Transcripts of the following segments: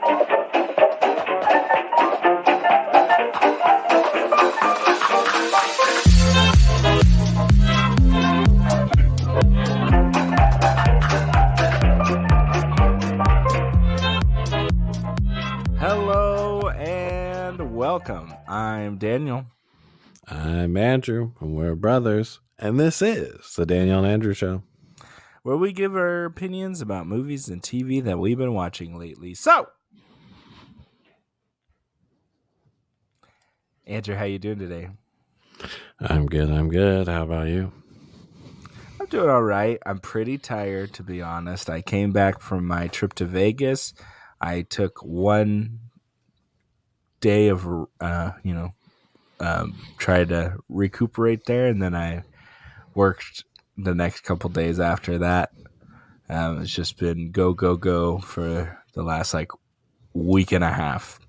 Hello and welcome. I'm Daniel. I'm Andrew, and we're brothers, and this is the Daniel and Andrew Show, where we give our opinions about movies and TV that we've been watching lately. So, Andrew, how you doing today? I'm good. How about you? I'm doing all right. I'm pretty tired, to be honest. I came back from my trip to Vegas. I took one day of, tried to recuperate there, and then I worked the next couple days after that. It's just been go for the last week and a half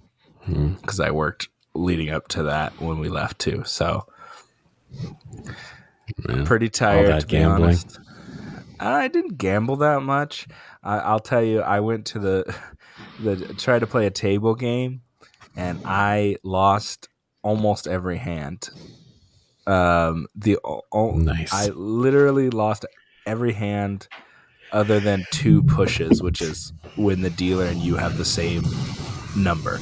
because I worked leading up to that when we left too. So I'm pretty tired, to be honest. I didn't gamble that much. I'll tell you, I went to the try to play a table game, and I lost almost every hand. Nice. I literally lost every hand other than two pushes, which is when the dealer and you have the same number.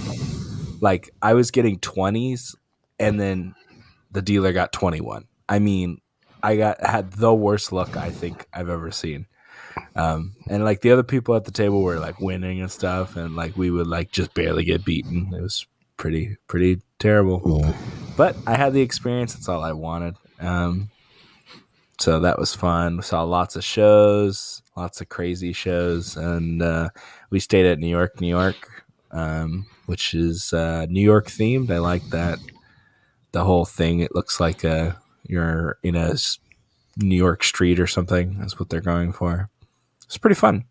Like, I was getting 20s, and then the dealer got 21. I mean, I had the worst luck I think I've ever seen. And like the other people at the table were like winning and stuff, and like we would like just barely get beaten. It was pretty terrible. Cool. But I had the experience. That's all I wanted. So that was fun. We saw lots of shows, lots of crazy shows, and we stayed at New York, which is New York themed. I like that. The whole thing, it looks like you're in a New York street or something. That's what they're going for. It's pretty fun.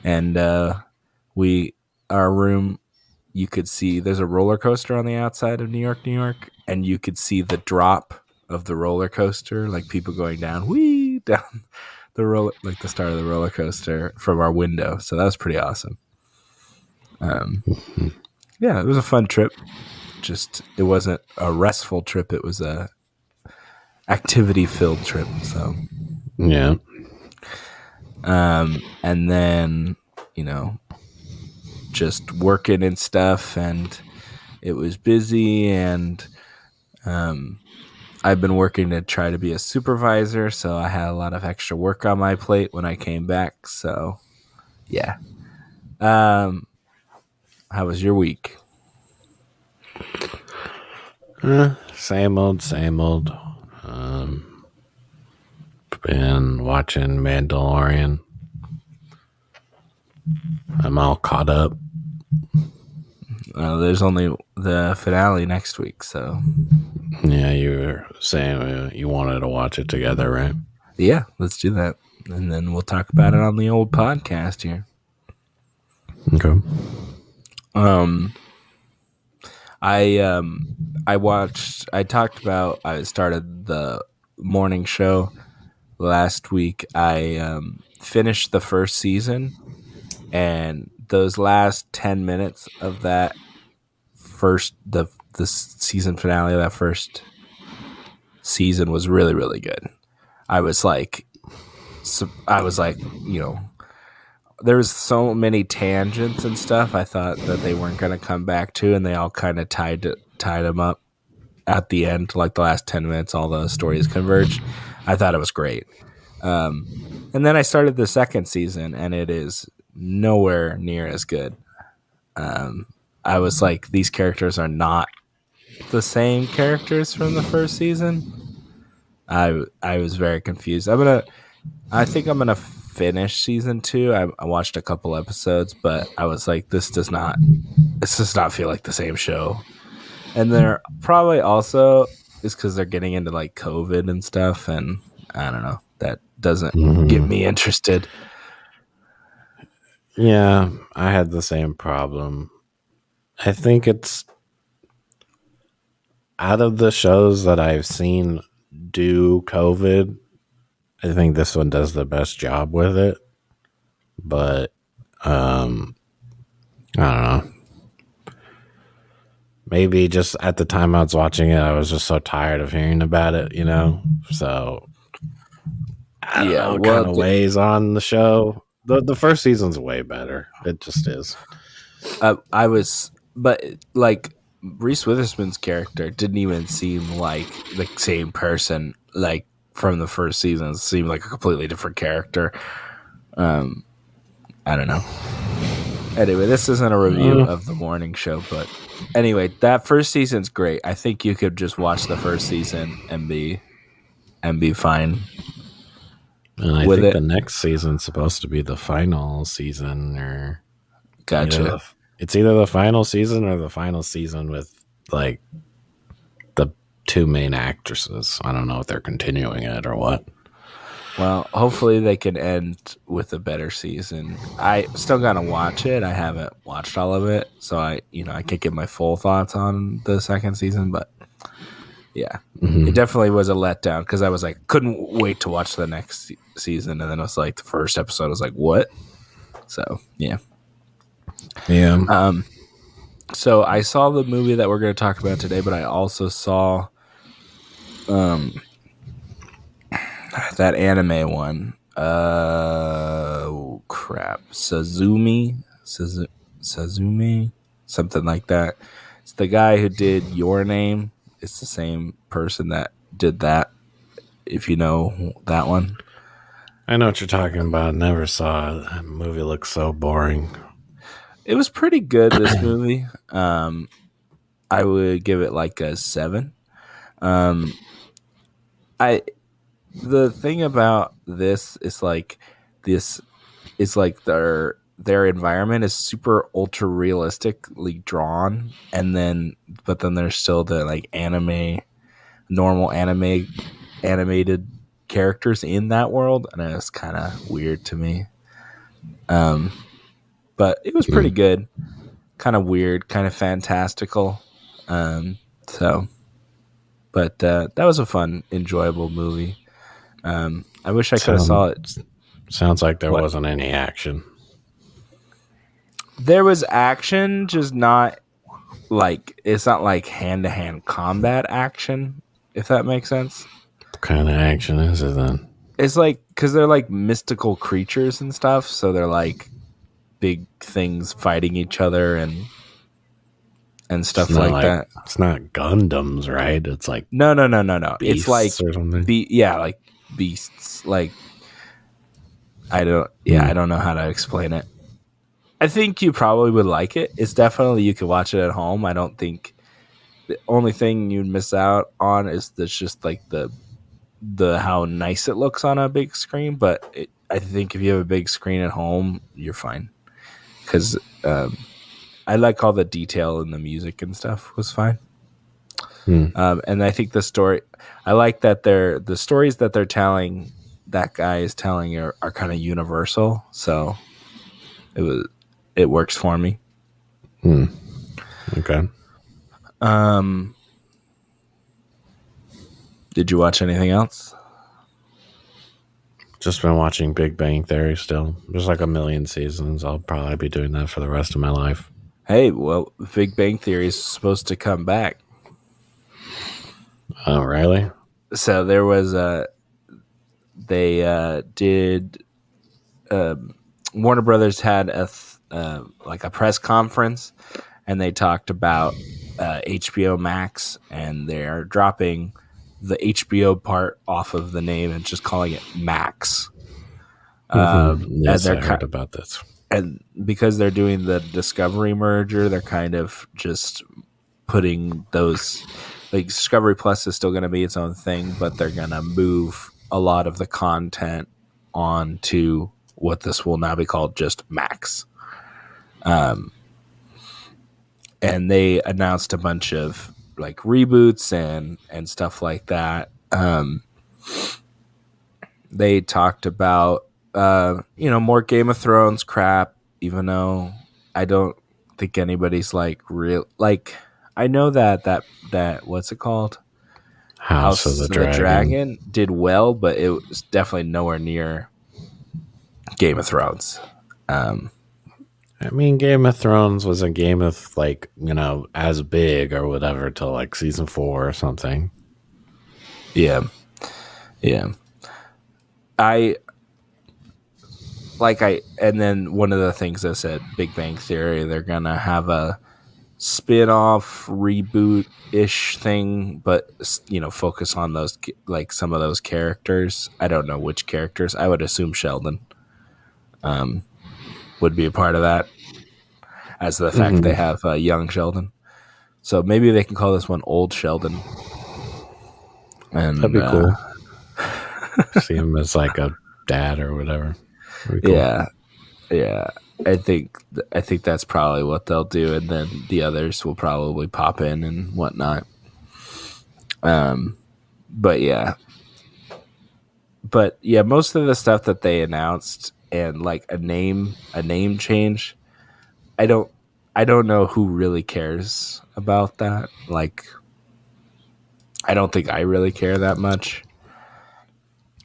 And our room, you could see there's a roller coaster on the outside of New York, and you could see the drop of the roller coaster, like people going down the roller, like the start of the roller coaster from our window. So that was pretty awesome. Yeah, it was a fun trip. Just, it wasn't a restful trip. It was a activity filled trip. So yeah. And then, just working and stuff, and it was busy, and I've been working to try to be a supervisor, so I had a lot of extra work on my plate when I came back. So yeah. How was your week? Same old. Been watching Mandalorian. I'm all caught up. There's only the finale next week, so Yeah, you were saying you wanted to watch it together, right? Yeah, let's do that, and then we'll talk about it on the old podcast here. Okay. I started the morning show last week. I finished the first season, and those last 10 minutes of that the season finale of that first season was really, really good. I was like, there was so many tangents and stuff I thought that they weren't going to come back to, and they all kind of tied them up at the end, like the last 10 minutes, all the stories converged. I thought it was great. And then I started the second season, and it is nowhere near as good. I was like, these characters are not the same characters from the first season. I was very confused. I think I'm gonna finish season 2. I watched a couple episodes, but I was like, this does not feel like the same show. And they're probably also is because they're getting into like COVID and stuff, and I don't know, that doesn't get me interested. Yeah, I had the same problem. I think it's out of the shows that I've seen do COVID, I think this one does the best job with it. But I don't know. maybe just at the time I was watching it, I was just so tired of hearing about it, you know? So I don't Yeah, know, it well, kind of weighs on the show. The first season's way better. It just is. I was, but like Reese Witherspoon's character didn't even seem like the same person. Like from the first season, it seemed like a completely different character. Um, I don't know. Anyway, this isn't a review Uh, of the morning show, but anyway, that first season's great. I think you could just watch the first season and be fine and I with think the it. next season's supposed to be the final season, or either Gotcha. it's either the final season or the final season with like the two main actresses. I don't know if they're continuing it or what. Well, hopefully they can end with a better season. I still gotta watch it. I haven't watched all of it, so I can't get my full thoughts on the second season. But yeah, it Hmm. definitely was a letdown because I was like, couldn't wait to watch the next season, and then it was like the first episode was like, what? So yeah. Yeah. Um. So I saw the movie that we're going to talk about today, but I also saw um that anime one. Oh, crap. Sazumi, something like that. It's the guy who did Your Name. It's the same person that did that. If you know that one, I know what you're talking about. Never saw it. That movie looks so boring. it was pretty good. This movie, I would give it like a 7. Um, I the thing about this is like this is like their environment is super ultra realistically drawn, and then but then there's still the like normal animated characters in that world, and it's kind of weird to me. um but it was pretty Hmm. good, kind of weird, kind of fantastical. um so but that was a fun, enjoyable movie. I wish I could have saw it. Sounds like there What? wasn't any action. There was action, just not like it's not like hand to hand combat action, if that makes sense. What kind of action is it then? It's like because they're like mystical creatures and stuff, so they're like big things fighting each other and It's stuff not like like that. it's not Gundams, right? It's like No, no, no, no, no. It's beasts like or something. like beasts. Like I Hmm. don't know how to explain it. I think you probably would like it. It's definitely you could watch it at home. I don't think the only thing you'd miss out on is that's just like the how nice it looks on a big screen. But I think if you have a big screen at home, you're fine because I like all the detail in the music and stuff was fine. Hmm. And I think the story, I like that the stories that they're telling, that guy is telling are kind of universal. So it was it works for me. Hmm. Okay. Um, did you watch anything else? Just been watching Big Bang Theory still. There's like a million seasons. I'll probably be doing that for the rest of my life. Hey, well, Big Bang Theory is supposed to come back. Oh, really? So there was a they did Warner Brothers had like a press conference, and they talked about HBO Max, and they're dropping the HBO part off of the name and just calling it Max. Hmm. And Yes, they're I heard about this. and because they're doing the Discovery merger, they're kind of just putting those, like Discovery Plus is still going to be its own thing, but they're going to move a lot of the content on to what this will now be called just Max. And they announced a bunch of like reboots and stuff like that. They talked about more Game of Thrones crap, even though I don't think anybody's like real like I know that what's it called? House of the House of the Dragon. Dragon did well, but it was definitely nowhere near Game of Thrones. Um, I mean, Game of Thrones was a game of like, as big or whatever till like season 4 or something. Yeah, yeah. I and then one of the things I said, Big Bang Theory, they're gonna have a spin-off reboot ish thing, but focus on those like some of those characters. I don't know which characters. I would assume Sheldon would be a part of that, as the fact they Hmm. have young Sheldon. So maybe they can call this one Old Sheldon. That'd And be cool. See him as like a dad or whatever. That'd be cool. yeah, yeah. I think that's probably what they'll do, and then the others will probably pop in and whatnot. But yeah, most of the stuff that they announced and like a name change, I don't I don't know who really cares about that. Like, I don't think I really care that much.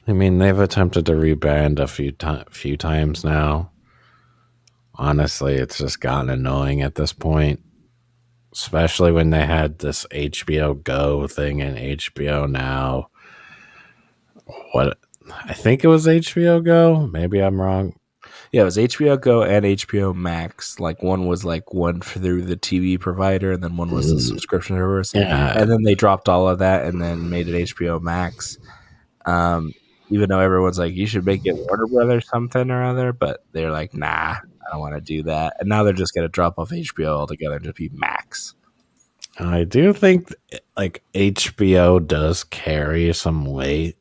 I mean, they've attempted to rebrand a few times now. Honestly, it's just gotten annoying at this point, especially when they had this HBO Go thing and HBO Now. What I think it was HBO Go. Maybe I'm wrong. Yeah, it was HBO Go and HBO Max. Like, one was like one through the TV provider, and then one was the Mm, subscription service. yeah, And then they dropped all of that and then made it HBO Max. Um, Even though everyone's like, you should make it Warner Brothers something or other, but they're like, nah, I don't want to do that. And now they're just going to drop off HBO altogether and just be Max. I do think like HBO does carry some weight.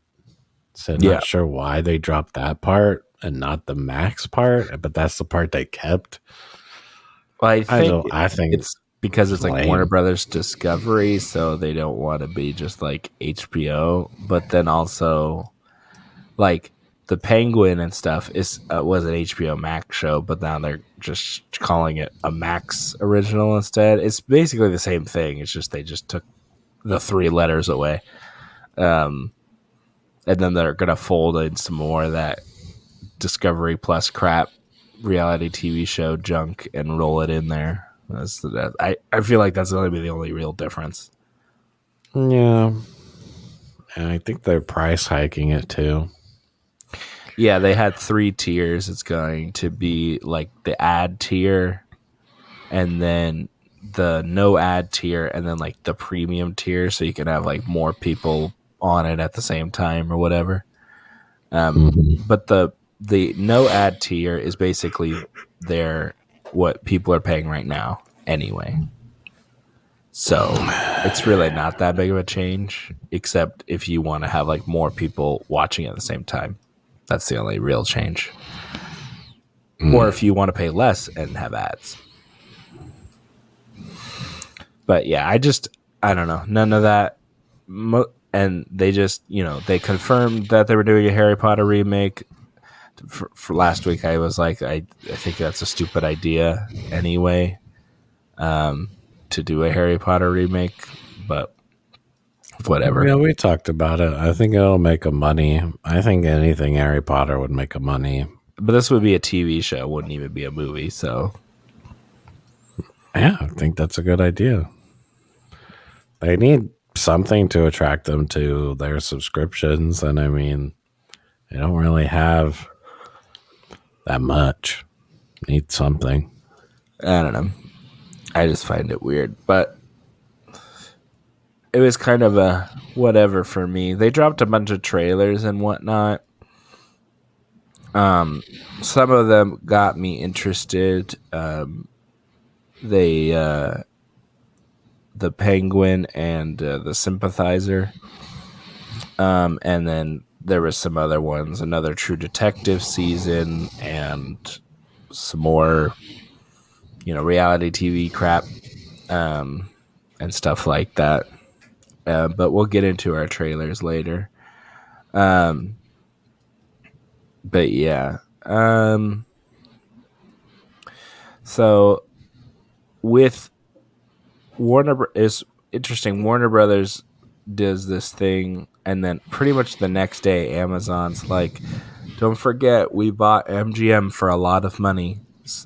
So Yeah, not sure why they dropped that part and not the Max part, but that's the part they kept. well, I I think don't. I think it's because it's it's like Warner lame. Brothers Discovery, so they don't want to be just like HBO. But then also, like, the Penguin and stuff was an HBO Max show, but now they're just calling it a Max original instead. It's basically the same thing. It's just they just took the three letters away, um, and then they're gonna fold in some more of that Discovery Plus crap reality TV show junk and roll it in there. I feel like that's going to be the only real difference. Yeah, and I think they're price hiking it too. Yeah, they had three tiers. It's going to be like the ad tier, and then the no ad tier, and then like the premium tier, so you can have like more people on it at the same time or whatever. Hmm. But the no ad tier is basically their what people are paying right now anyway. So it's really not that big of a change, except if you want to have like more people watching at the same time. That's the only real change. Or if you want to pay less and have ads. But yeah, I don't know. None of that. And they just, they confirmed that they were doing a Harry Potter remake. For last week, I was like, I think that's a stupid idea anyway, to do a Harry Potter remake. But whatever. Yeah, we talked about it. I think it'll make a money. I think anything Harry Potter would make a money. But this would be a TV show, wouldn't even be a movie. So Yeah, I think that's a good idea. They need something to attract them to their subscriptions, and I mean, they don't really have that much. Need something. I don't know. I just find it weird. But it was kind of a whatever for me. They dropped a bunch of trailers and whatnot. Some of them got me interested. They the Penguin and the Sympathizer, and then there was some other ones, another True Detective season, and some more, reality TV crap, and stuff like that. But we'll get into our trailers later. Um, but yeah. So with Warner is interesting. Warner Brothers does this thing, and then pretty much the next day, Amazon's like, "Don't forget, we bought MGM for a lot of money."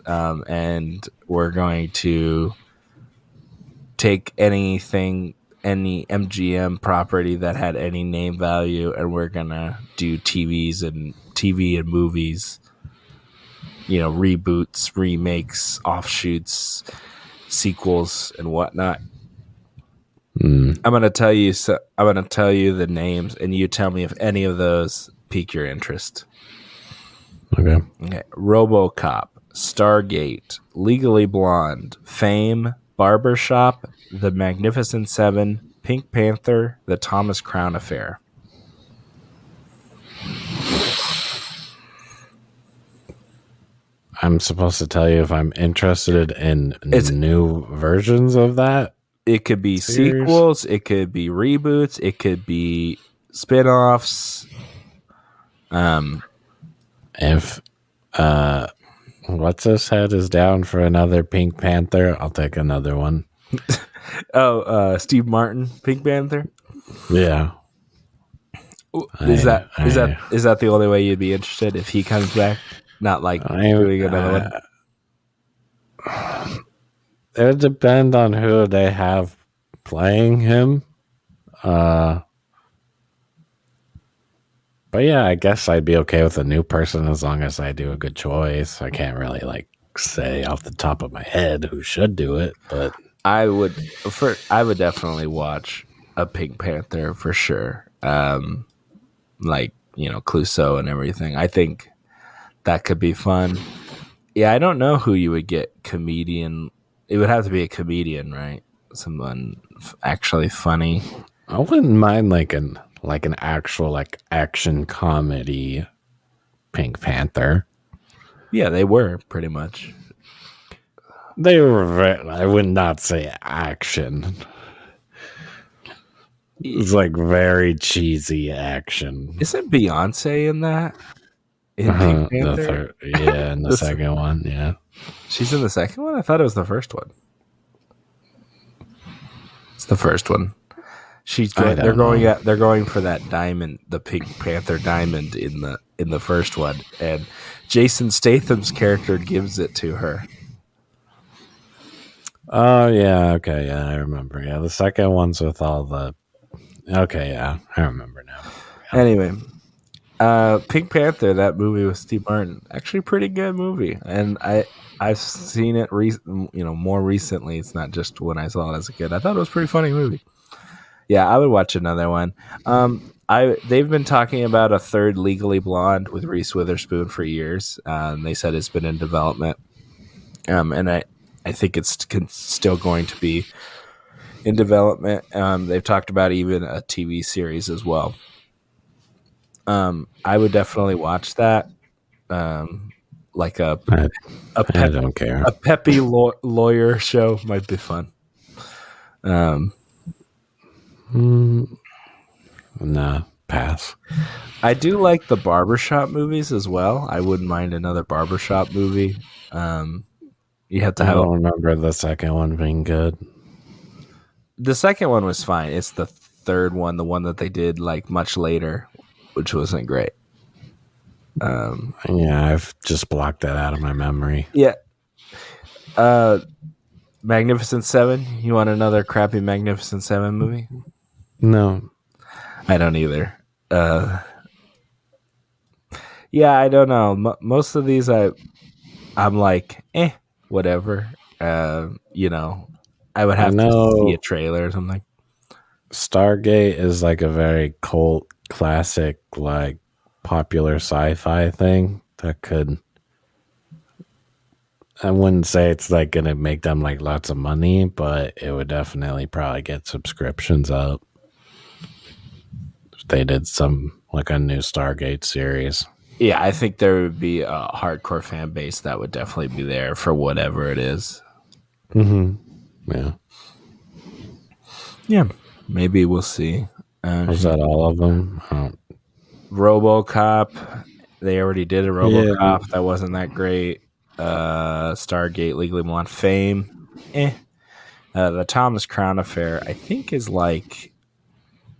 and we're going to take any MGM property that had any name value, and we're gonna do TV and movies. Reboots, remakes, offshoots, sequels, and whatnot. Mm, I'm gonna tell you the names, and you tell me if any of those pique your interest. okay. Okay. RoboCop, Stargate, Legally Blonde, Fame, Barbershop, The Magnificent Seven, Pink Panther, The Thomas Crown Affair. I'm supposed to tell you if I'm interested in It's new versions of that it could be series. sequels, it could be reboots, it could be spin-offs. Um If what's this head is down for another Pink Panther, I'll take another one. Steve Martin, Pink Panther. Yeah. Is I that is that I is that the only way you'd be interested if he comes back? Not like I, doing another one. it would depend on who they have playing him. Uh but yeah, I guess I'd be okay with a new person as long as I do a good choice. I can't really like say off the top of my head who should do it, but I would I would definitely watch a Pink Panther for sure. Like Clouseau and everything. I think that could be fun. Yeah, I don't know who you would get comedian. It would have to be a comedian, right? Someone actually funny. I wouldn't mind like an actual like action comedy Pink Panther. Yeah, they were pretty much. They were I would not say action. It's like very cheesy action. Isn't Beyonce in that? In Pink The Panther? third, yeah, and the This- second one, yeah. She's in the second one? I thought it was the first one. It's the first one. I don't know. They're going for that diamond, the Pink Panther diamond in the first one, and Jason Statham's character gives it to her. Oh yeah, okay, yeah, I remember. Yeah, the second one's with all the. Okay, yeah, I remember now. Yeah. Anyway, Pink Panther, that movie with Steve Martin, actually a pretty good movie, and I've seen it more recently. It's not just when I saw it as a kid. I thought it was a pretty funny movie. Yeah, I would watch another one. They've been talking about a third Legally Blonde with Reese Witherspoon for years. And they said it's been in development. And I think it's still going to be in development. They've talked about even a TV series as well. I would definitely watch that. Like I, a I pep don't care. a peppy lawyer show might be fun. Um, Mm, nah, pass. I do like the barbershop movies as well. I wouldn't mind another barbershop movie. Um, you have to I have don't remember the second one being good. the second one was fine. It's the third one, the one that they did like much later, which wasn't great. Yeah, I've just blocked that out of my memory. Yeah. Uh, Magnificent Seven. You want another crappy Magnificent Seven movie? No, I don't either. Yeah, I don't know. Most of these, I'm like, whatever. I would I have to see a know trailer or something. Stargate is like a very cult classic, like popular sci-fi thing that could. I wouldn't say it's like gonna make them like lots of money, but it would definitely probably get subscriptions up. If they did some like a new Stargate series. Yeah, I think there would be a hardcore fan base that would definitely be there for whatever it is. Mm-hmm. Yeah. Yeah, maybe we'll see. Was that all of them? Oh. RoboCop. They already did a Yeah. RoboCop. That wasn't that great. Stargate, Legally Blonde, Fame. The Thomas Crown Affair, I think, is like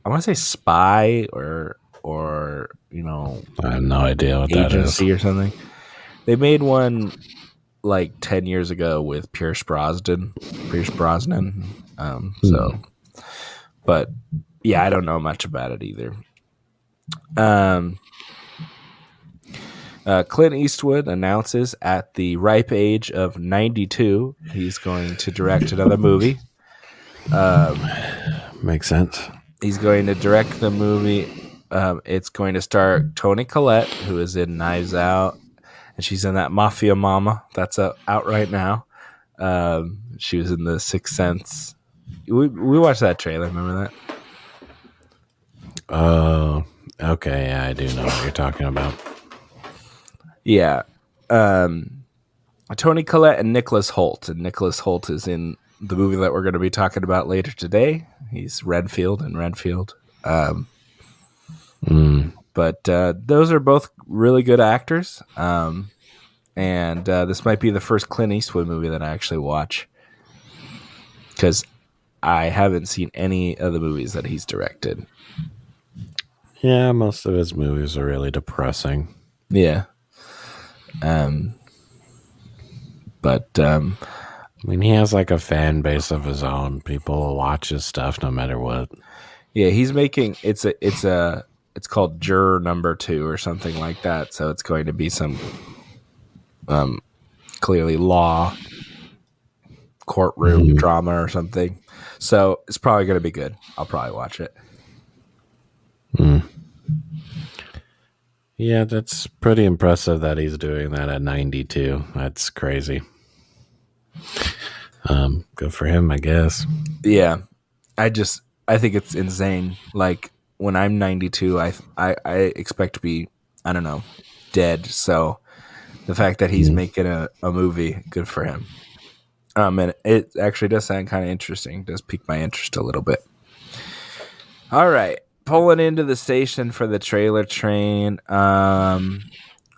I want to say spy or I have no idea what that is. agency or something. They made one like 10 years ago with Pierce Brosnan. Hmm. But yeah, I don't know much about it either. Um, Clint Eastwood announces at the ripe age of 92 he's going to direct another movie. Um, Makes sense. he's going to direct the movie. It's going to star Toni Collette, who is in Knives Out, and she's in that Mafia Mama that's out right now. She was in the Sixth Sense. We watched that trailer. Remember that? Oh, okay. Yeah, I do know what you're talking about. Yeah. Um, Tony Collette and Nicholas Holt. And Nicholas Holt is in the movie that we're going to be talking about later today. He's Renfield in Renfield. Um, Mm. but those are both really good actors. And this might be the first Clint Eastwood movie that I actually watch because I haven't seen any of the movies that he's directed. Yeah, most of his movies are really depressing. Yeah. Um, but I mean, he has like a fan base of his own. People will watch his stuff no matter what. yeah, he's making it's called Juror Number Two or something like that. So it's going to be some clearly law courtroom Mhm. drama or something. So it's probably going to be good. I'll probably watch it. Mm. Yeah, that's pretty impressive that he's doing that at 92. That's crazy. Good for him, I guess. Yeah, I think it's insane. Like when I'm 92, I expect to be, I don't know, dead. So the fact that he's Mm. making a movie, good for him. And it actually does sound kind of interesting. Does pique my interest a little bit. All right, pulling into the station for the trailer train.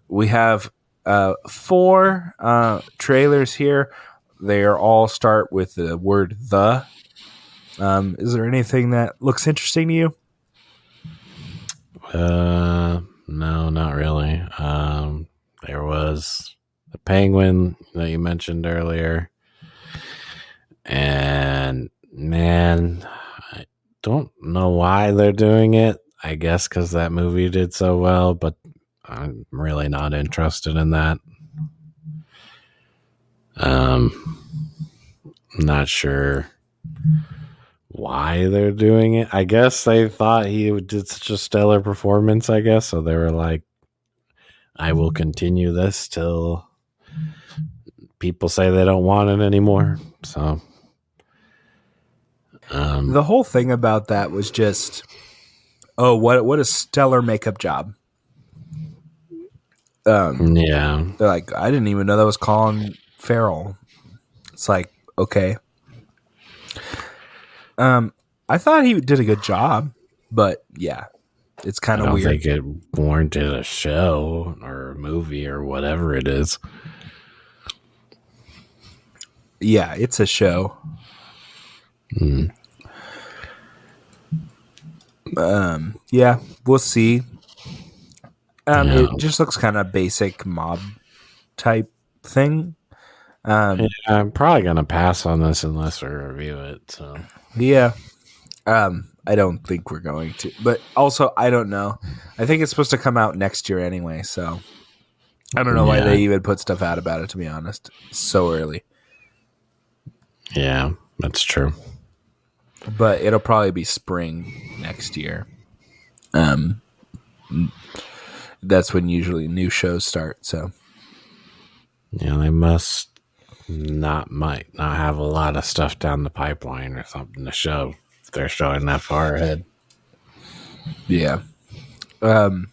We have four trailers here. They are all start with the word "the." Is there anything that looks interesting to you? No, not really. There was the penguin that you mentioned earlier. And man, I don't know why they're doing it. I guess because that movie did so well, but I'm really not interested in that. I'm not sure why they're doing it. I guess they thought he did such a stellar performance, I guess. So they were like, I will continue this till people say they don't want it anymore. So, The whole thing about that was just, oh, what a stellar makeup job. yeah. They're like, I didn't even know that was Colin Farrell. It's like, okay. Um, I thought he did a good job, but yeah, it's kind I of don't weird. think it warranted a show or a movie or whatever it is. Yeah, it's a show. Yeah, we'll see. Yeah. It just looks kind of basic mob type thing. Yeah, Um, I'm probably gonna pass on this unless we review it. So yeah. I don't think we're going to, but also I don't know. I think it's supposed to come out next year anyway, so I don't know why yeah, they even put stuff out about it. To be honest, it's so early, yeah, that's true. but it'll probably be spring next year. Um, that's when usually new shows start. So Yeah, they might not have a lot of stuff down the pipeline or something to show if they're showing that far ahead. yeah. So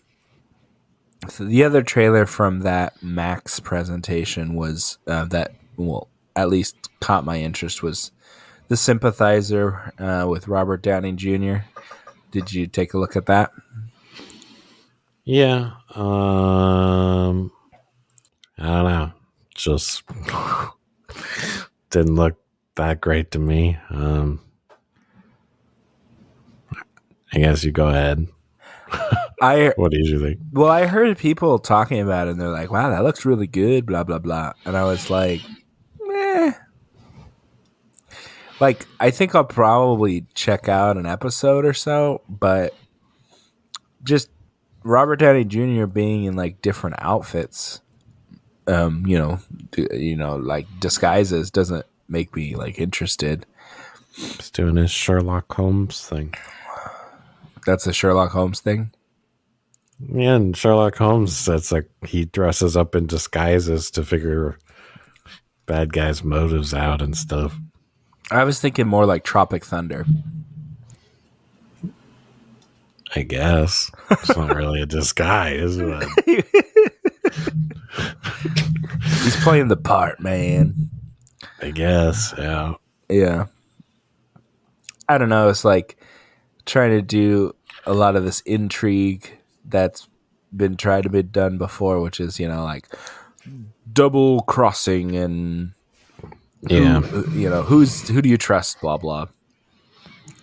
the other trailer from that Max presentation was that, well, at least caught my interest, was The Sympathizer with Robert Downey Jr. Did you take a look at that? Yeah, I don't know. Just didn't look that great to me. I guess you go ahead. I What did you think? well, I heard people talking about it, and they're like, "Wow, that looks really good." Blah blah blah, and I was like, "Meh." Like, I think I'll probably check out an episode or so, but just Robert Downey Jr. being in like different outfits, like disguises doesn't make me like interested. He's doing his Sherlock Holmes thing. That's a Sherlock Holmes thing. Yeah, and Sherlock Holmes, that's like he dresses up in disguises to figure bad guys' motives out and stuff. I was thinking more like Tropic Thunder. I guess it's not really a disguise, but He's playing the part, man. I guess, yeah. Yeah. I don't know. It's like trying to do a lot of this intrigue that's been tried to be done before, which is, like double crossing and Yeah. who do you trust, blah, blah.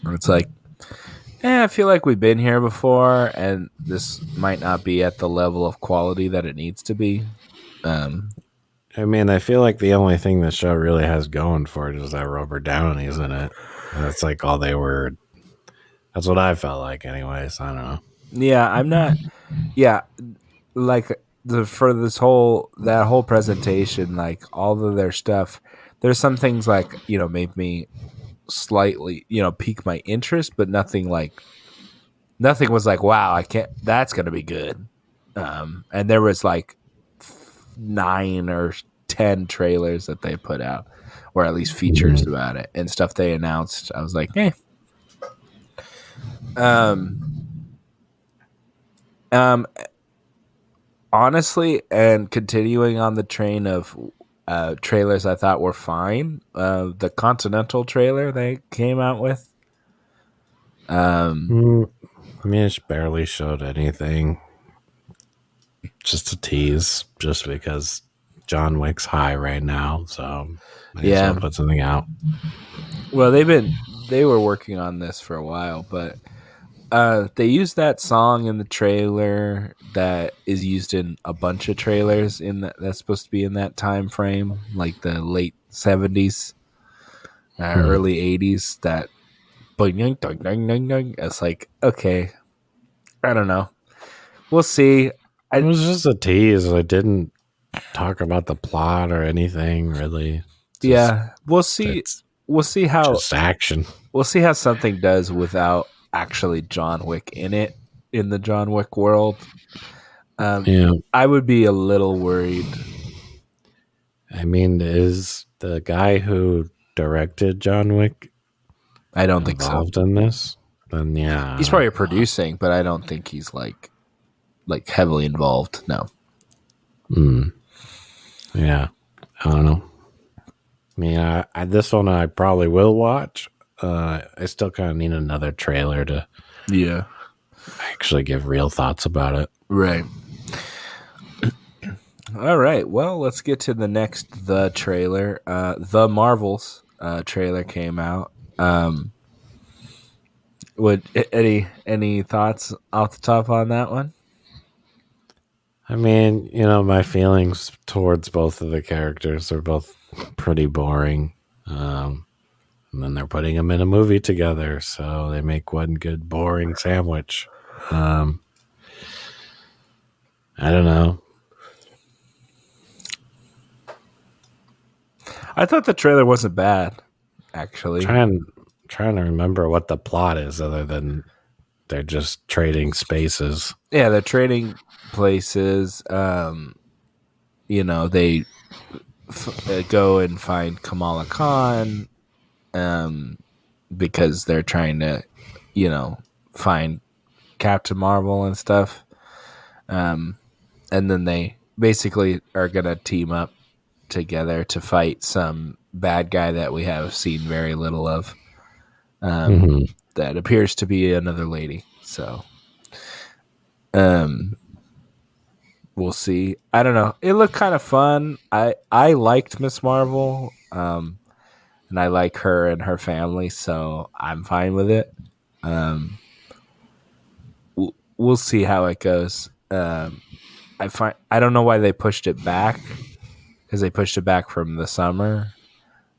And it's like, I feel like we've been here before, and this might not be at the level of quality that it needs to be. I mean, I feel like the only thing the show really has going for it is that Robert Downey's in it. That's like all they were. That's what I felt like, anyways. I don't know. Yeah, I'm not. Yeah, like for that whole presentation, like all of their stuff. There's some things like made me slightly pique my interest, but nothing was like, wow, I can't. That's gonna be good. And there was like 9 or 10 trailers that they put out, or at least features about it and stuff they announced. I was like, eh. Um, honestly, and continuing on the train of trailers I thought were fine. The Continental trailer they came out with. I mean, it barely showed anything. Just a tease, just because John Wick's high right now, so might as well Yeah. put something out. Well, they were working on this for a while, but they used that song in the trailer that is used in a bunch of trailers that's supposed to be in that time frame, like the late 70s, early 80s. That it's like, okay, I don't know. We'll see. It was just a tease. I didn't talk about the plot or anything really. Just Yeah, we'll see. it's We'll see how just action. something does without actually John Wick in it, in the John Wick world. Yeah. I would be a little worried. I mean, is the guy who directed John Wick I don't think so. involved in this? Then yeah. He's probably producing, but I don't think he's like heavily involved. No. Yeah. I don't know. I mean, this one I probably will watch. I still kind of need another trailer to Yeah. actually give real thoughts about it. Right. All right. Well, let's get to the trailer. The Marvels trailer came out. Would any thoughts off the top on that one? I mean, my feelings towards both of the characters are both pretty boring. And then they're putting them in a movie together, so they make one good boring sandwich. I don't know. I thought the trailer wasn't bad, actually. Trying to remember what the plot is, other than they're just trading spaces. Yeah, they're trading places. They go and find Kamala Khan, because they're trying to, find Captain Marvel and stuff. And then they basically are gonna team up together to fight some bad guy that we have seen very little of. That appears to be another lady. So, we'll see. I don't know. It looked kind of fun. I liked Miss Marvel, and I like her and her family, so I'm fine with it. we'll see how it goes. I don't know why they pushed it back because they pushed it back from the summer,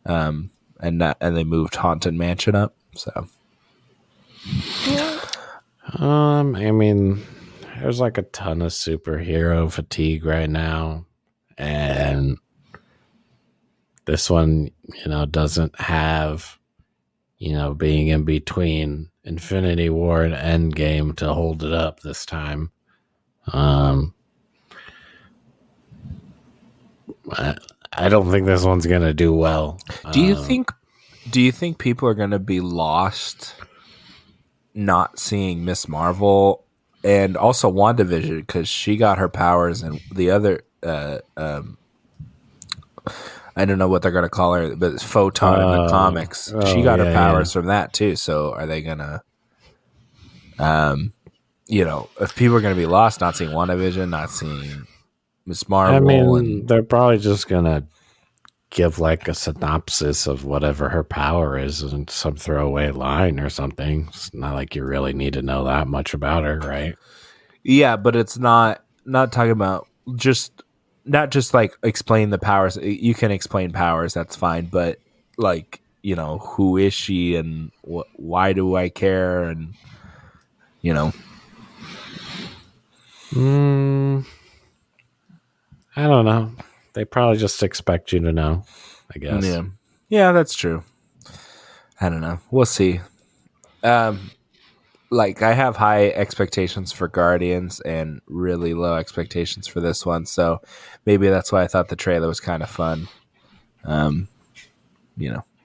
and they moved Haunted Mansion up. So I mean, there's like a ton of superhero fatigue right now, and this one, doesn't have, being in between Infinity War and Endgame to hold it up this time. Um, I don't think this one's gonna do well. do you think do you think people are going to be lost not seeing Miss Marvel and also WandaVision because she got her powers and the other I don't know what they're going to call her, but it's Photon in the comics. She got her Yeah, yeah. powers from that too. So are they going to, if people are going to be lost not seeing WandaVision, not seeing Miss I Marvel, mean, and they're probably just gonna give like a synopsis of whatever her power is and some throwaway line or something. It's not like you really need to know that much about her, right? yeah, but it's not talking about just not just like explain the powers. You can explain powers, that's fine, but like who is she and why do I care and you know Mm, I don't know. They probably just expect you to know, I guess. yeah, yeah, that's true. I don't know. We'll see. Um, like I have high expectations for Guardians and really low expectations for this one, so maybe that's why I thought the trailer was kind of fun. Um,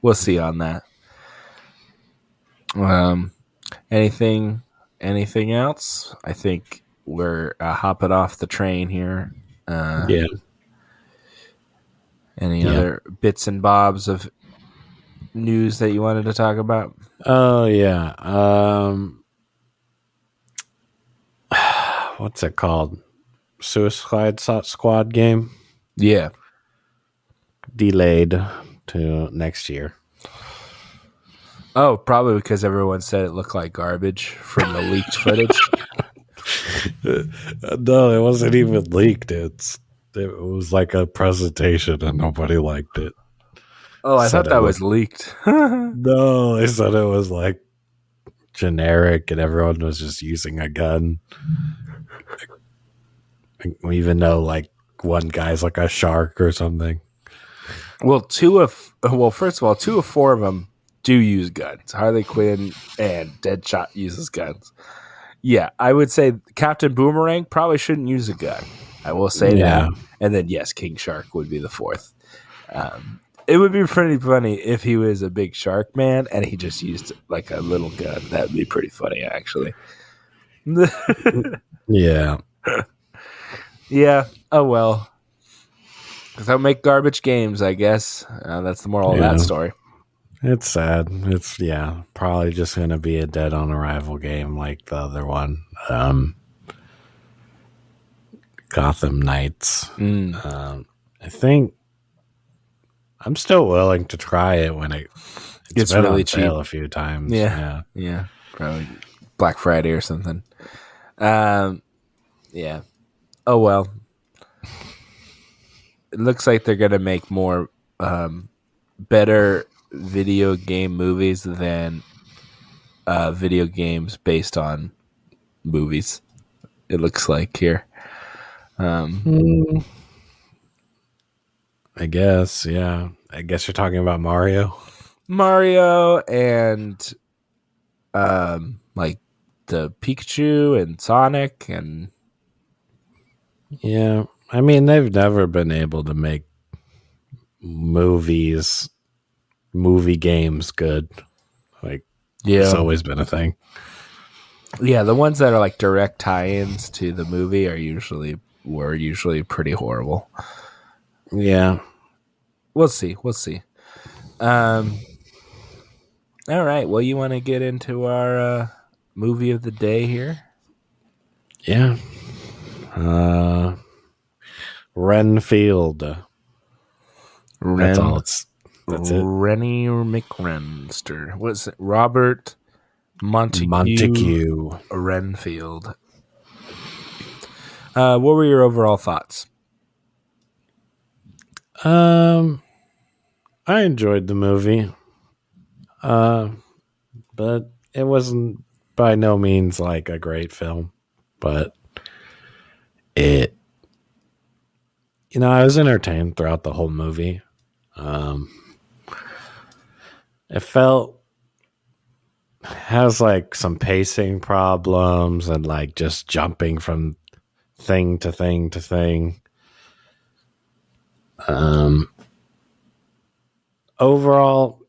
we'll see on that. Um, anything, anything else? I think we're hopping off the train here. Uh, Yeah. any Yeah. other bits and bobs of news that you wanted to talk about? Oh, yeah. What's it called? Suicide Squad game Yeah. delayed to next year. Oh, probably because everyone said it looked like garbage from the leaked footage. No, it wasn't even leaked. It was like a presentation and nobody liked it. Oh, I Said thought it that was was leaked. no. They said it was like generic and everyone was just using a gun. Even though like one guy's like a shark or something. First of all, two of four of them do use guns. Harley Quinn and Deadshot uses guns. Yeah, I would say Captain Boomerang probably shouldn't use a gun. I will say Yeah. that. And then yes, King Shark would be the fourth. It would be pretty funny if he was a big shark man and he just used like a little gun. That would be pretty funny, actually. Yeah. Yeah. Oh well. Because they'll make garbage games, I guess. That's the moral of Yeah. that story. It's sad. It's probably just gonna be a dead on arrival game like the other one. Gotham Knights. Mm. I think I'm still willing to try it when it's It's been really on cheap. sale a few times. Yeah. Yeah. Yeah. Probably Black Friday or something. Yeah. Oh well. It looks like they're gonna make more better video game movies than video games based on movies. It looks like here. Mm, I guess, yeah. I guess you're talking about Mario. Mario and like the Pikachu and Sonic and Yeah. I mean, they've never been able to make movies, movie games good. Like, it's yeah, always been a thing. yeah. The ones that are like direct tie-ins to the movie were usually pretty horrible. Yeah. We'll see. We'll see. Um. All right. Well, you want to get into our movie of the day here? Yeah. Renfield. That's all that's it. Rennie McRenster. What's it? Robert Montague Montague. Renfield. What were your overall thoughts? Um, I enjoyed the movie, uh, but it wasn't by no means like a great film. But it, I was entertained throughout the whole movie. Um, it felt has like some pacing problems and like just jumping from thing to thing to thing. Um, Overall,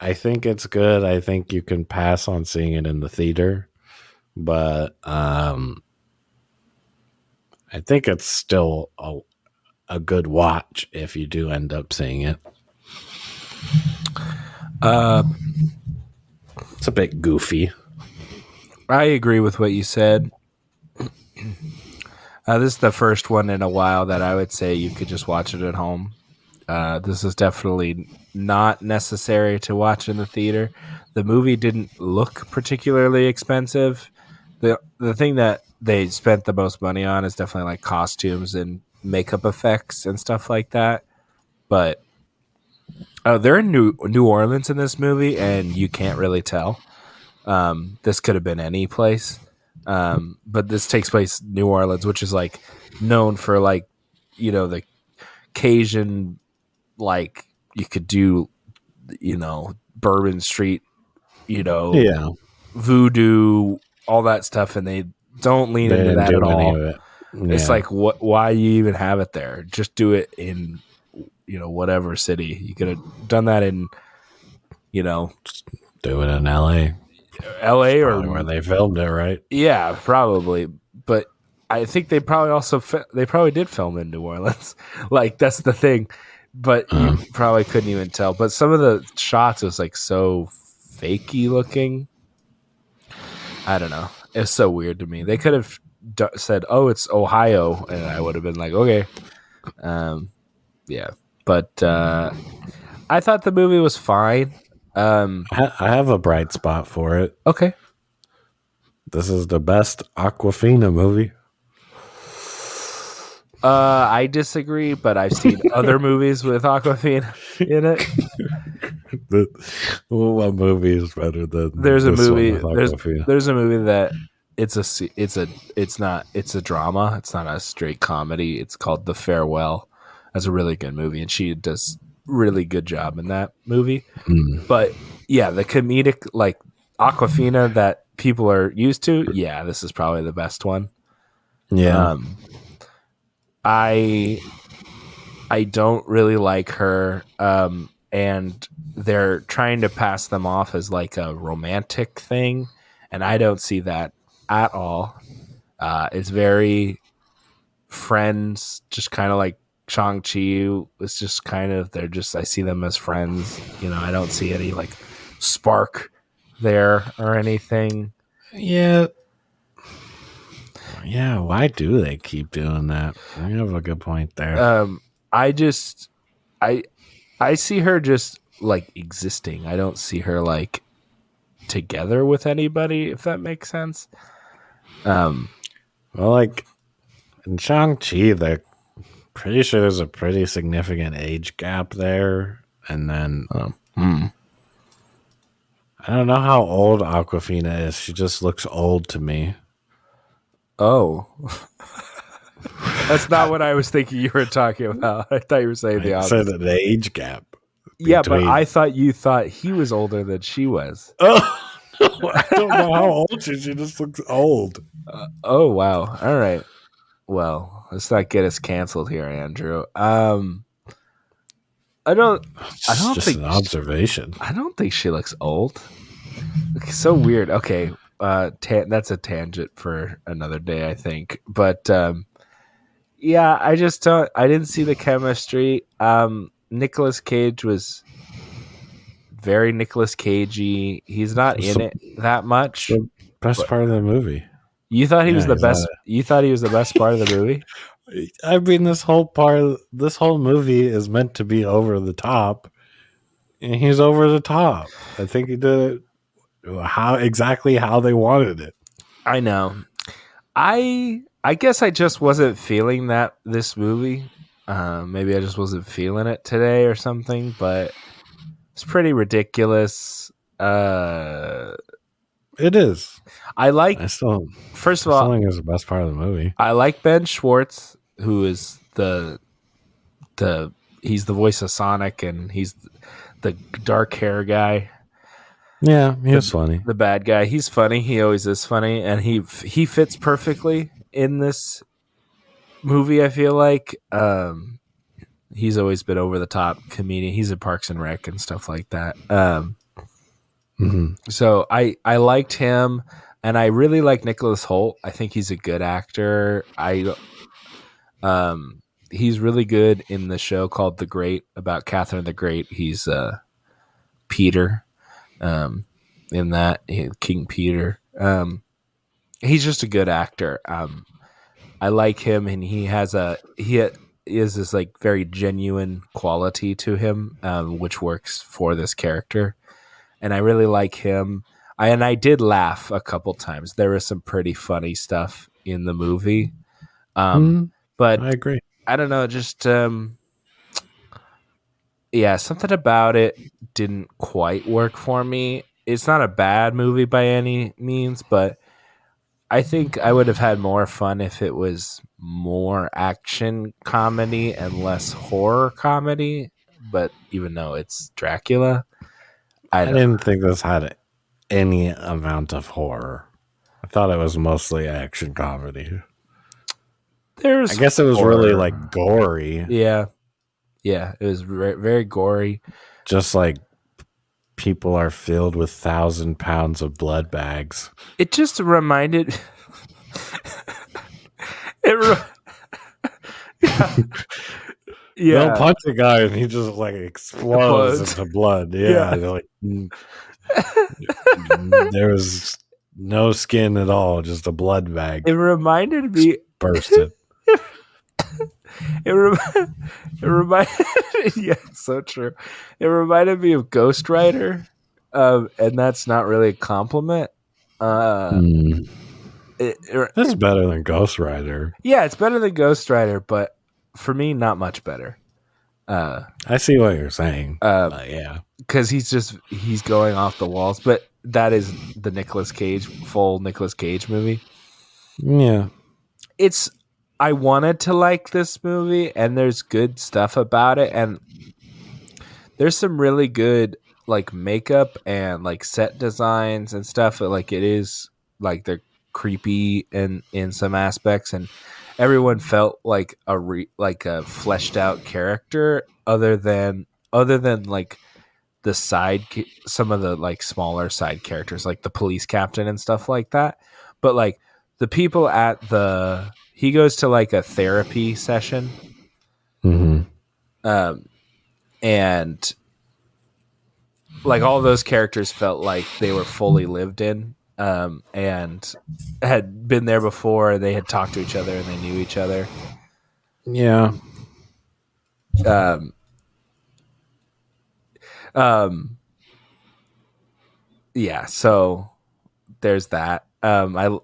I think it's good. I think you can pass on seeing it in the theater, but I think it's still a good watch if you do end up seeing it. Uh, It's a bit goofy. I agree with what you said. This is the first one in a while that I would say you could just watch it at home. This is definitely not necessary to watch in the theater. The movie didn't look particularly expensive. The thing that they spent the most money on is definitely like costumes and makeup effects and stuff like that. But they're in New Orleans in this movie, and you can't really tell. This could have been any place, but this takes place in New Orleans, which is like known for like the Cajun, like you could do Bourbon Street, you know Yeah, voodoo, all that stuff, and they don't lean they into didn't that at do any of all. it. It's Yeah, like why you even have it there? Just do it in whatever city. You could have done that in you know do it in L.A. It's LA or probably where they filmed it, right? yeah, probably. But I think they probably also they probably did film in New Orleans. Like that's the thing. But you Um, probably couldn't even tell. But some of the shots was like so fakey looking. I don't know. It's so weird to me. They could have said, "Oh, it's Ohio," and I would have been like, "Okay." Um, yeah. But I thought the movie was fine. Um, I have a bright spot for it. okay. This is the best Aquafina movie. I disagree, but I've seen other movies with Aquafina in it. What movie is better than There's a this one movie. with Aquafina? There's a movie that it's a drama. It's not a straight comedy. It's called The Farewell. That's a really good movie, and she does really good job in that movie. Mm. But yeah, the comedic like Aquafina that people are used to. Yeah, this is probably the best one. Yeah. Um, I I don't really like her. And they're trying to pass them off as like a romantic thing, and I don't see that at all. It's very friends, just kind of like Shang-Chi. It's just kind of they're just I see them as friends. I don't see any like spark there or anything. Yeah. Yeah. Why do they keep doing that? You have a good point there. I just I I see her just like existing. I don't see her like together with anybody, if that makes sense. Um, Well, like in Shang-Chi, they're pretty sure there's a pretty significant age gap there. And then hmm. I don't know how old Aquafina is. She just looks old to me. Oh, that's not what I was thinking you were talking about. I thought you were saying the I said opposite. an age gap Yeah, but between. I thought you thought he was older than she was. Oh, no, I don't know how old she is. She just looks old. Oh wow. All right. Well, let's not get us canceled here, Andrew. I don't. I It's don't just think. an observation. I don't think she looks old. Okay, so weird. Okay. That's a tangent for another day, I think. But yeah, I just don't. I didn't see the chemistry. Nicolas Cage was very Nicolas Cagey. He's not It's in the, it that it's much. the best But part of the movie. you thought he was Yeah, the he's not. best. You thought he was the best part of the movie. I mean, this whole movie is meant to be over the top, and he's over the top. I think he did it exactly how they wanted it. I know. I I guess I just wasn't feeling that this movie. Maybe I just wasn't feeling it today or something, but it's pretty ridiculous. Uh, It is. I like I still, first I of still all, think it's the best part of the movie. I like Ben Schwartz, who is the he's the voice of Sonic, and he's the dark hair guy, Yeah, he the was funny. the bad guy. He's funny. He always is funny, and he fits perfectly in this movie. I feel like he's always been over the top comedian. He's in Parks and Rec and stuff like that. Hmm. So I liked him, and I really like Nicholas Holt. I think he's a good actor. I he's really good in the show called The Great about Catherine the Great. He's Peter um, in that King Peter. He's just a good actor. I like him, and he is this like very genuine quality to him, which works for this character. And I really like him. I did laugh a couple times. There was some pretty funny stuff in the movie, um, Hmm. I but agree. I don't know, just yeah, something about it didn't quite work for me. It's not a bad movie by any means, but I think I would have had more fun if it was more action comedy and less horror comedy. But even though it's Dracula, I I don't. didn't think this had any amount of horror. I thought it was mostly action comedy. I There's guess it was really like horror. gory, Yeah, yeah. It was very gory. just like people are filled with 1,000 pounds of blood bags. It just reminded. it. Yeah, They'll yeah. punch a guy and he just like explodes Explodes. into blood. Yeah, Yeah. they're like there was no skin at all, just a blood It bag reminded me. bursted. It, rem- it reminded. Yeah, so true. It reminded me of Ghost Rider, and that's not really a compliment. Uh, Mm. it, That's it, better than Ghost Rider. yeah, it's better than Ghost Rider, but for me, not much better. Uh, I see what you're saying. um, Yeah. because he's going off the walls. But that is the Nicolas Cage full Nicolas Cage movie. Yeah. It's I wanted to like this movie, and there's good stuff about it, and there's some really good like makeup and like set designs and stuff. Like it is like they're creepy in some aspects, and everyone felt like like a fleshed out character other than like some of the like smaller side characters like the police captain and stuff like that. But like the people at the he goes to like a therapy session, Hmm. um and like all those characters felt like they were fully lived in, and had been there before. They had talked to each other and they knew each other. Yeah. um um yeah, so there's that. I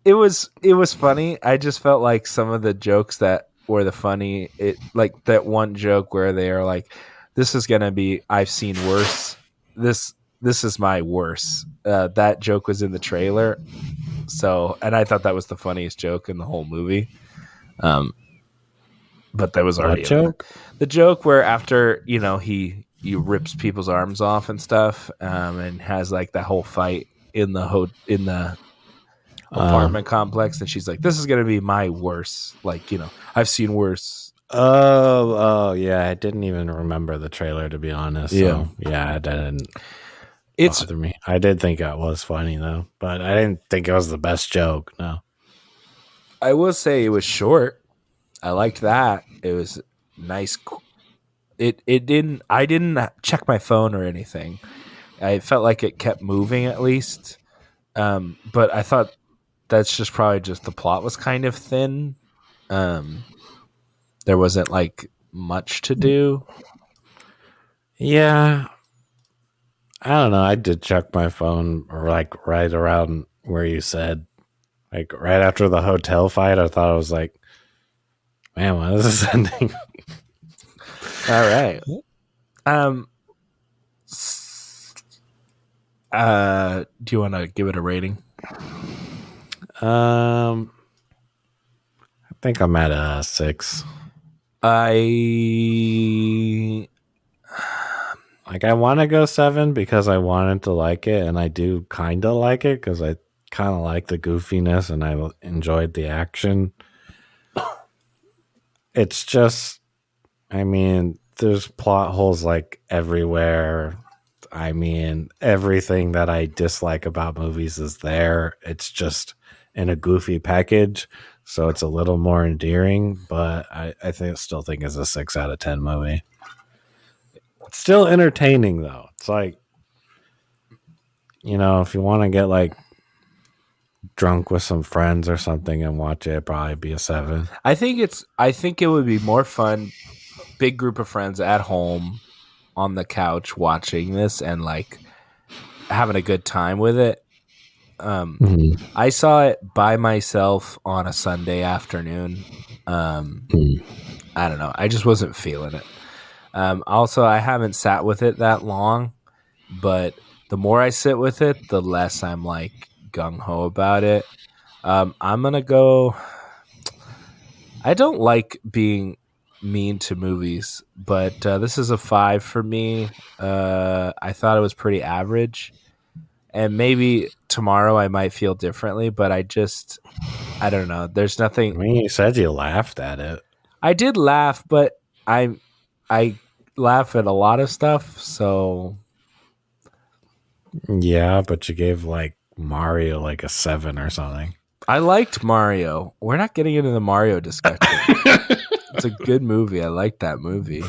it was funny. I just felt like some of the jokes that were the funny, it like that one joke where they are like, this is gonna be I've seen worse. This is my worse. That joke was in the trailer. So, and I thought that was the funniest joke in the whole movie. Um, but that was What already in joke? the joke where after he rips people's arms off and stuff, and has like that whole fight in the Um. apartment complex, and she's like, "This is gonna be my worse." Like I've seen worse. Oh, yeah. I didn't even remember the trailer to be honest. Yeah, So yeah, it didn't it's. bother me. I did think it was funny though, but I didn't think it was the best joke. No. I will say it was short. I liked that. It was nice. It didn't. I didn't check my phone or anything. I felt like it kept moving at least. But I thought that's just probably just the plot was kind of thin. Um, there wasn't like much to do. Yeah, I don't know. I did check my phone like right around where you said. Like right after the hotel fight, I thought I was like, man, why is this ending? All right. Um. Do you want to give it a rating? I think I'm at a 6. I Like I want to go 7 because I wanted to like it, and I do kind of like it because I kind of like the goofiness and I enjoyed the action. It's just, I mean, there's plot holes like everywhere. I mean, everything that I dislike about movies is there. It's just in a goofy package, so it's a little more endearing. But still think it's a 6 out of 10 movie. It's still entertaining though. It's like, if you want to get like drunk with some friends or something and watch it, it'd probably be a 7. I think it would be more fun, big group of friends at home on the couch watching this and like having a good time with it. Mm-hmm. I saw it by myself on a Sunday afternoon. I don't know. I just wasn't feeling it. Also, I haven't sat with it that long, but the more I sit with it, the less I'm like gung ho about it. I'm gonna go. I don't like being mean to movies, but this is a 5 for me. I thought it was pretty average, and maybe tomorrow I might feel differently, but I don't know. There's I nothing. mean, you said you laughed at it. I did laugh, but I laugh at a lot of stuff, so Yeah, but you gave like Mario like a 7 or something. I liked Mario. We're not getting into the Mario discussion. It's a good movie. I like that movie.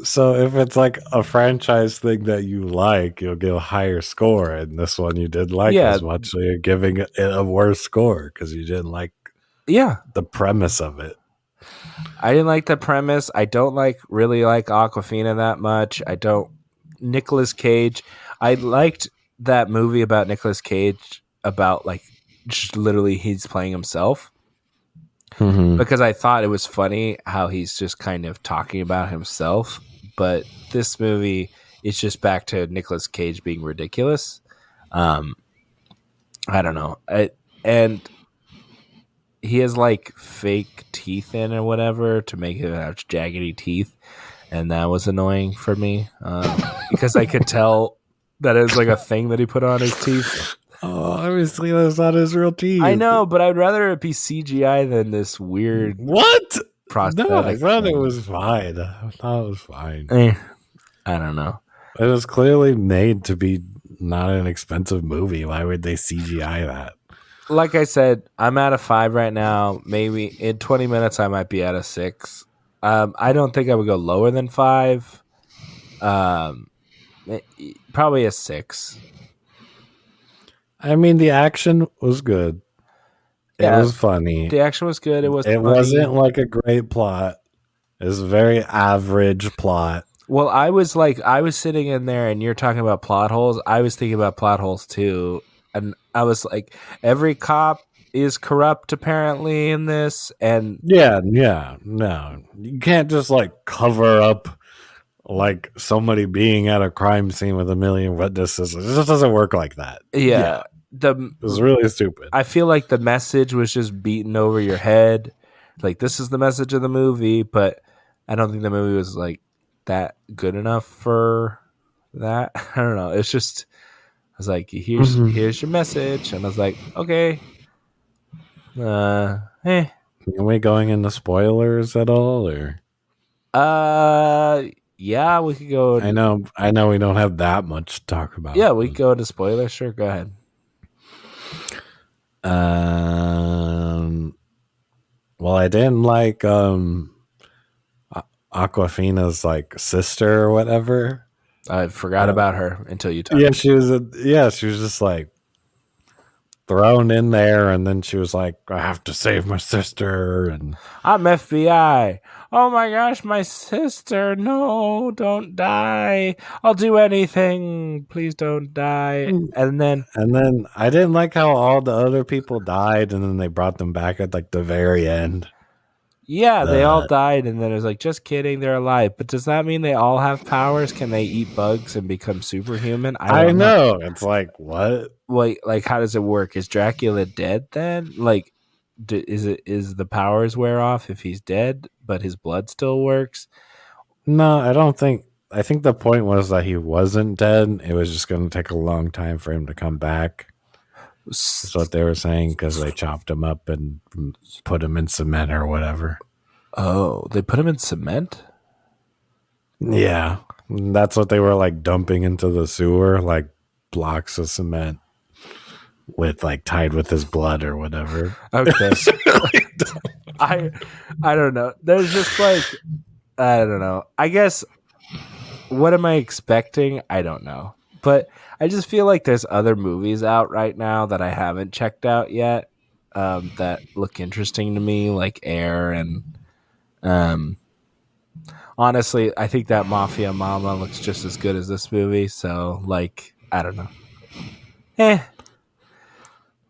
So if it's like a franchise thing that you like, you'll give a higher score. And this one you didn't like Yeah, as much, so you're giving it a worse score because you didn't like yeah. the premise of it. I didn't like the premise. I don't really like Aquafina that much. I don't Nicolas Cage. I liked that movie about Nicolas Cage about like just literally he's playing himself Mm-hmm. because I thought it was funny how he's just kind of talking about himself. But this movie is just back to Nicolas Cage being ridiculous. Um, I don't know. And he has like fake teeth in or whatever to make it have jaggedy teeth, and that was annoying for me because I could tell that it was like a thing that he put on his teeth. Oh, obviously that's not his real I teeth. know, but I'd rather it be CGI than this weird What? No, I prosthetic thought it thing. was fine. I thought it was fine. I don't know. It was clearly made to be not an expensive movie. Why would they CGI that? Like I said, I'm at a 5 right now. Maybe in 20 minutes I might be at a 6. I don't think I would go lower than 5. Um, Probably a 6. I mean, the action was good. It Yeah, was funny. the action was good. It was It funny. wasn't like a great plot. It was a very average plot. Well, I was sitting in there and you're talking about plot holes. I was thinking about plot holes too. And I was like, every cop is corrupt apparently in this. And Yeah, no. You can't just like cover up like somebody being at a crime scene with a million witnesses. It just doesn't work like that. yeah, Yeah, it was really stupid. I feel like the message was just beaten over your head. Like, this is the message of the movie, but I don't think the movie was like that good enough for that. I don't know. It's just, I was like, Mhm. here's your message. And I was like, okay. Eh. Are we going into spoilers at all, or Uh, yeah, we could go. I know we don't have that much to talk Yeah, about. we could go into spoilers. Sure, go ahead. Um, well, I didn't like Aquafina's like sister or whatever. I forgot Uh, about her until you talked. she was just like thrown in there, and then she was like, "I have to save my sister," and I'm FBI. oh my gosh, my sister, no, don't die. I'll do anything. Please don't die. And then, And then I didn't like how all the other people died, and then they brought them back at like the very end. yeah, they all The died. And then it was like, just kidding, they're alive. But does that mean they all have powers? Can they eat bugs and become superhuman? I I don't know. know it's like what? Like how does it work? Is Dracula dead then? Like, is the powers wear off if he's dead, but his blood still works? No, I don't think. I think the point was that he wasn't dead. It was just going to take a long time for him to come back. That's what they were saying because they chopped him up and put him in cement or whatever. Oh, they put him in cement? Yeah, that's what they were like dumping into the sewer, like blocks of cement with like tied with his blood or whatever. Okay. I I don't know. There's just like I don't know. I guess what am I expecting? I don't know. But I just feel like there's other movies out right now that I haven't checked out yet that look interesting to me, like Air and um, honestly, I think that Mafia Mama looks just as good as this movie. So, like, I don't know. Eh,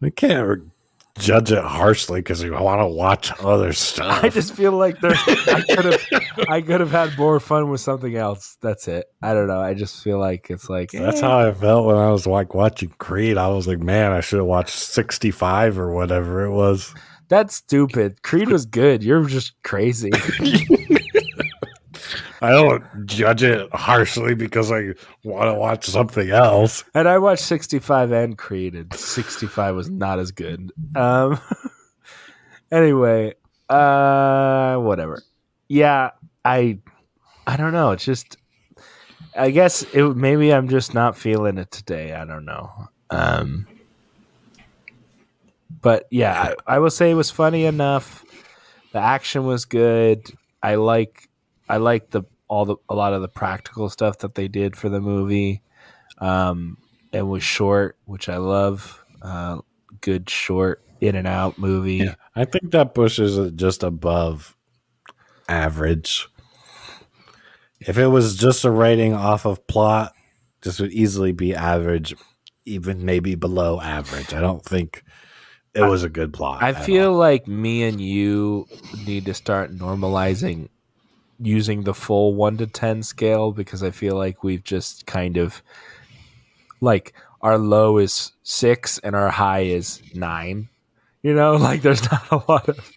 We can't judge it harshly because we want to watch other I stuff. just feel like there's I could have had more fun with something else. That's it. I don't know. I just feel like it's like That's how I felt when I was like watching Creed. I was like, man, I should have watched 65 or whatever it was. that's stupid. Creed was good. You're just crazy. I don't judge it harshly because I want to watch something else. And I watched 65 and Creed, and 65 was not as good. Anyway, whatever. Yeah, I don't know. It's just I guess maybe I'm just not feeling it today. I don't know. But yeah, I will say it was funny enough. The action was good. I like the a lot of the practical stuff that they did for the movie. It was short, which I love. Good short in and out Yeah, movie. I think that pushes it just above average. If it was just a rating off of plot, this would easily be average, even maybe below average. I don't think it I, was a good plot I at all. feel like me and you need to start normalizing using the full 1 to 10 scale because I feel like we've just kind of like our low is 6 and our high is 9. You know, like there's not a lot of,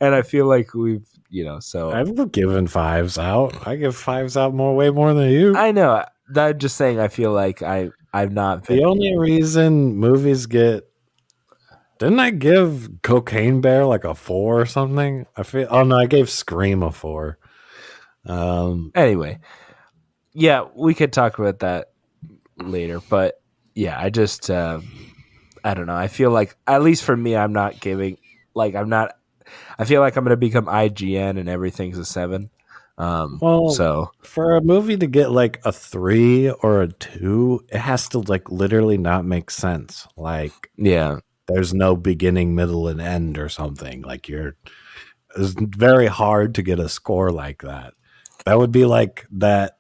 and I feel like so I've given fives out. I give fives out way more than you. I know that. I'm just saying. I feel like I've not The been. only reason movies get didn't I give Cocaine Bear like a 4 or something? I feel oh no, I gave Scream a 4. Um Anyway, yeah, we could talk about that later. But yeah, I just I don't know. I feel like at least for me, I'm not giving like I'm not. I feel like I'm gonna become IGN and everything's a 7. well, So for a movie to get like a 3 or a 2, it has to like literally not make sense. Like yeah, there's no beginning, middle, and end or something. Like it's very hard to get a score like that. That would be like that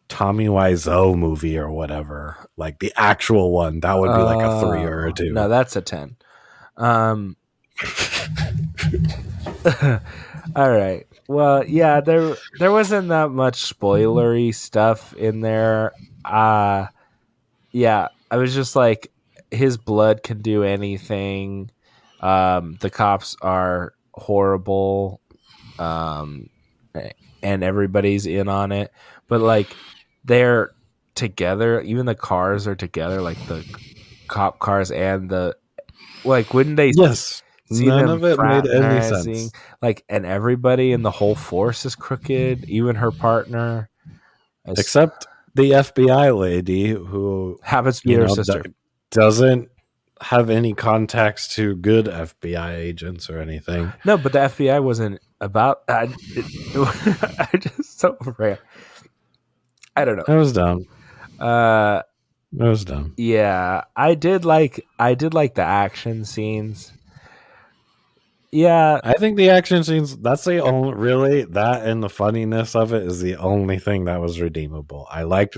Tommy Wiseau movie or whatever, like the actual one. That would be like a 3 or a no, 2. that's a 10. Um, all right. Well, yeah, there wasn't that much spoilery stuff in there. Yeah, I was just like his blood can do anything. The cops are horrible. Um and everybody's in on it. But like they're together, even the cars are together, like the cop cars and the like wouldn't they Yes, see none them of it made any fraternizing sense like and everybody in the whole force is crooked, even her partner as except the FBI lady who, happens to be you her know, sister. doesn't have any contacts to good FBI agents or anything. No, but the FBI wasn't about I just so rare. I don't know. That was dumb. Uh That was dumb. yeah, I did like the action scenes. Yeah, I think the action scenes, that's the only, really, that and the funniness of it is the only thing that was redeemable. I liked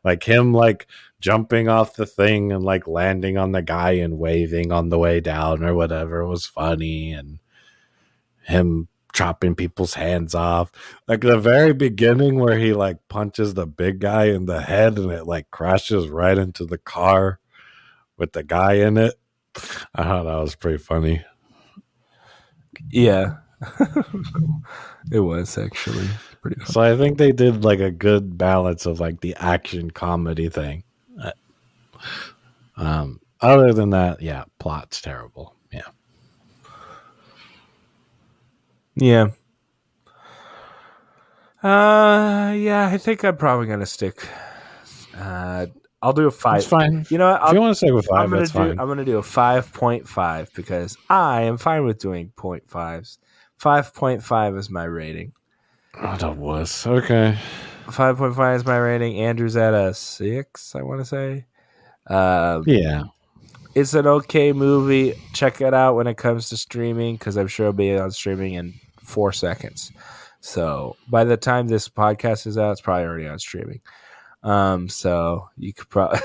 like him, like jumping off the thing and like landing on the guy and waving on the way down or whatever was funny. And him chopping people's hands off. Like the very beginning where he like punches the big guy in the head and it like crashes right into the car with the guy in it. I thought that was pretty funny. yeah. It was actually pretty fun. So I think they did like a good balance of like the action comedy thing. Other than that, yeah, plot's terrible. Yeah. Yeah. Yeah, I think I'm probably gonna stick. Uh, I'll do a It's 5. fine. You know what? If you want to stay with five, that's fine. I'm gonna do a 5.5 because I am fine with doing 0.5s. 5.5 is my rating. Oh, that was okay. 5.5 is my rating. Andrew's at a 6, I want to say. Um, Yeah. it's an okay movie. Check it out when it comes to streaming because I'm sure it'll be on streaming in 4 seconds. So by the time this podcast is out, it's probably already on streaming. So you could probably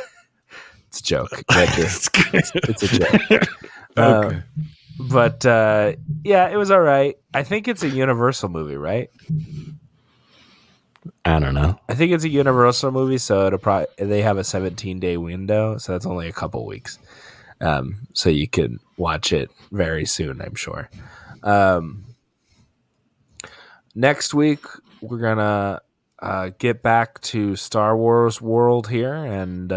it's a joke, Andrew. It's a joke. Uh, Okay. but yeah, it was all right. I think it's a Universal movie, right? I don't know. I think it's a Universal movie, so it'll probably they have a 17-day window, so that's only a couple weeks. So you can watch it very soon, I'm sure. Next week we're gonna get back to Star Wars world here, and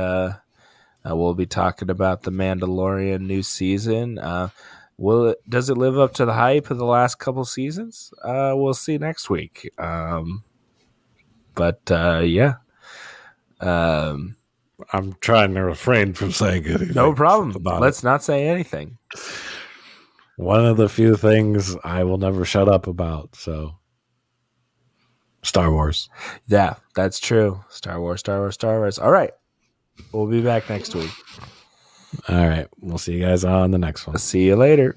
we'll be talking about the Mandalorian new season. Does it live up to the hype of the last couple seasons? We'll see next week. But yeah, I'm trying to refrain from saying anything. no problem. About Let's not say anything. one of the few things I will never shut up about. So, Star Wars. Yeah, that's true. Star Wars, Star Wars, Star Wars. All right. We'll be back next week. All right. We'll see you guys on the next one. See you later.